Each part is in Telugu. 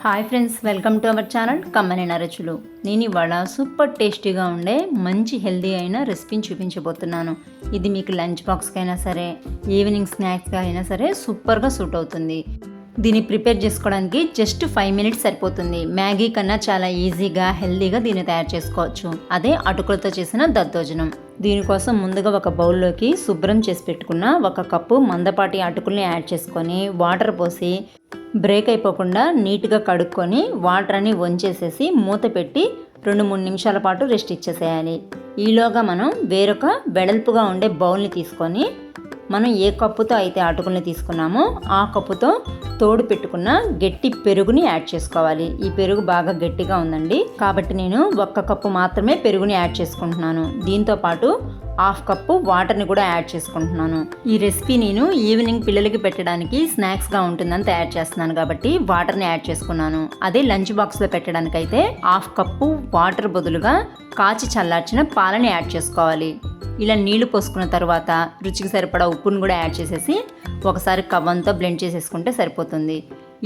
Hi friends, welcome to our channel కమ్మని నరచులు. నేను ఇవాళ సూపర్ టేస్టీగా ఉండే మంచి హెల్దీ అయిన రెసిపీని చూపించబోతున్నాను. ఇది మీకు లంచ్ బాక్స్కి అయినా సరే, ఈవినింగ్ స్నాక్స్గా అయినా సరే సూపర్గా సూట్ అవుతుంది. దీన్ని ప్రిపేర్ చేసుకోవడానికి జస్ట్ 5 మినిట్స్ సరిపోతుంది. మ్యాగీ కన్నా చాలా ఈజీగా హెల్దీగా దీన్ని తయారు చేసుకోవచ్చు. అదే అటుకులతో చేసిన దద్దోజనం. దీనికోసం ముందుగా ఒక బౌల్లోకి శుభ్రం చేసి పెట్టుకున్న 1 కప్పు మందపాటి అటుకుల్ని యాడ్ చేసుకొని వాటర్ పోసి బ్రేక్ అయిపోకుండా నీట్గా కడుక్కొని వాటర్ అని వంచేసేసి మూత పెట్టి 2-3 నిమిషాల పాటు రెస్ట్ ఇచ్చేసేయాలి. ఈలోగా మనం వేరొక వెడల్పుగా ఉండే బౌల్ని తీసుకొని మనం ఏ కప్పుతో అయితే అటుకుల్ని తీసుకున్నామో ఆ కప్పుతో తోడు పెట్టుకున్న గట్టి పెరుగుని యాడ్ చేసుకోవాలి. ఈ పెరుగు బాగా గట్టిగా ఉందండి, కాబట్టి నేను 1 కప్పు మాత్రమే పెరుగుని యాడ్ చేసుకుంటున్నాను. దీంతో పాటు 1/2 కప్పు వాటర్ని కూడా యాడ్ చేసుకుంటున్నాను. ఈ రెసిపీ నేను ఈవినింగ్ పిల్లలకి పెట్టడానికి స్నాక్స్గా ఉంటుందని తయారు చేస్తున్నాను కాబట్టి వాటర్ని యాడ్ చేసుకున్నాను. అదే లంచ్ బాక్స్లో పెట్టడానికైతే 1/2 కప్పు వాటర్ బదులుగా కాచి చల్లార్చిన పాలని యాడ్ చేసుకోవాలి. ఇలా నీళ్లు పోసుకున్న తర్వాత రుచికి సరిపడా ఉప్పును కూడా యాడ్ చేసేసి ఒకసారి కవ్వంతో బ్లెండ్ చేసేసుకుంటే సరిపోతుంది.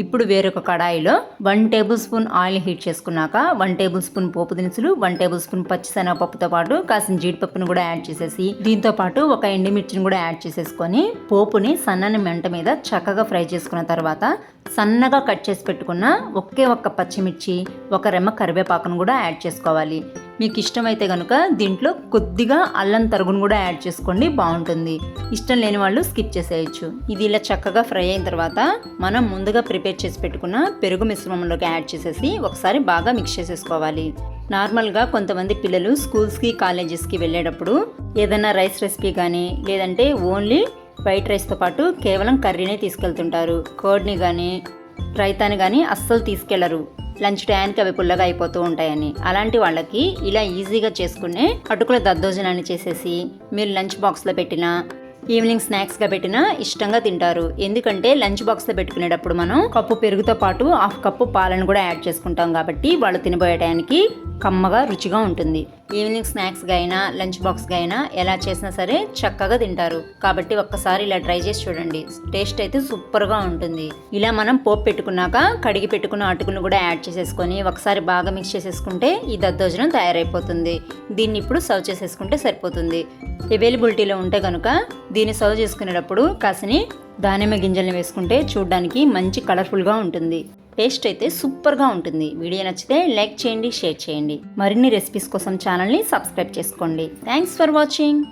ఇప్పుడు వేరొక కడాయిలో 1 టేబుల్ స్పూన్ ఆయిల్ హీట్ చేసుకున్నాక 1 టేబుల్ స్పూన్ పోపు దినుసులు, 1 టేబుల్ స్పూన్ పచ్చిశనగపప్పుతో పాటు కాసిన జీడిపప్పును కూడా యాడ్ చేసేసి దీంతో పాటు 1 ఎండుమిర్చిని కూడా యాడ్ చేసేసుకొని పోపుని సన్నని మంట మీద చక్కగా ఫ్రై చేసుకున్న తర్వాత సన్నగా కట్ చేసి పెట్టుకున్న ఒకే 1 పచ్చిమిర్చి, 1 రెమ్మ కరివేపాకును కూడా యాడ్ చేసుకోవాలి. మీకు ఇష్టమైతే కనుక దీంట్లో కొద్దిగా అల్లం తరుగును కూడా యాడ్ చేసుకోండి, బాగుంటుంది. ఇష్టం లేని వాళ్ళు స్కిప్ చేసేయచ్చు. ఇది ఇలా చక్కగా ఫ్రై అయిన తర్వాత మనం ముందుగా ప్రిపేర్ చేసి పెట్టుకున్న పెరుగు మిశ్రమంలోకి యాడ్ చేసేసి ఒకసారి బాగా మిక్స్ చేసేసుకోవాలి. నార్మల్గా కొంతమంది పిల్లలు స్కూల్స్కి కాలేజెస్కి వెళ్ళేటప్పుడు ఏదైనా రైస్ రెసిపీ కానీ లేదంటే ఓన్లీ వైట్ రైస్తో పాటు కేవలం కర్రీనే తీసుకెళ్తుంటారు. కర్డ్ని కానీ రైతాని కానీ అస్సలు తీసుకెళ్లరు, లంచ్ టైంకి అవి పుల్లగా అయిపోతూ ఉంటాయని. అలాంటి వాళ్ళకి ఇలా ఈజీగా చేసుకునే అటుకుల దద్దోజనాన్ని చేసేసి మీరు లంచ్ బాక్స్లో పెట్టినా ఈవినింగ్ స్నాక్స్గా పెట్టినా ఇష్టంగా తింటారు. ఎందుకంటే లంచ్ బాక్స్లో పెట్టుకునేటప్పుడు మనం కప్పు పెరుగుతో పాటు 1/2 కప్పు పాలను కూడా యాడ్ చేసుకుంటాం కాబట్టి వాళ్ళు తినబోయే టైంకి కమ్మగా రుచిగా ఉంటుంది. ఈవినింగ్ స్నాక్స్గా అయినా లంచ్ బాక్స్గా అయినా ఎలా చేసినా సరే చక్కగా తింటారు. కాబట్టి ఒక్కసారి ఇలా ట్రై చేసి చూడండి, టేస్ట్ అయితే సూపర్గా ఉంటుంది. ఇలా మనం పోపు పెట్టుకున్నాక కడిగి పెట్టుకున్న అటుకులను కూడా యాడ్ చేసేసుకొని ఒకసారి బాగా మిక్స్ చేసేసుకుంటే ఈ దద్దోజనం తయారైపోతుంది. దీన్ని ఇప్పుడు సర్వ్ చేసేసుకుంటే సరిపోతుంది. అవైలబిలిటీలో ఉంటే కనుక దీన్ని సర్వ్ చేసుకునేటప్పుడు కాసిని దానిమ్మ గింజల్ని వేసుకుంటే చూడడానికి మంచి కలర్ఫుల్గా ఉంటుంది. టేస్ట్ అయితే సూపర్గా ఉంటుంది. వీడియో నచ్చితే లైక్ చేయండి, షేర్ చేయండి. మరిన్ని రెసిపీస్ కోసం ఛానల్ని సబ్స్క్రైబ్ చేసుకోండి. Thanks for watching.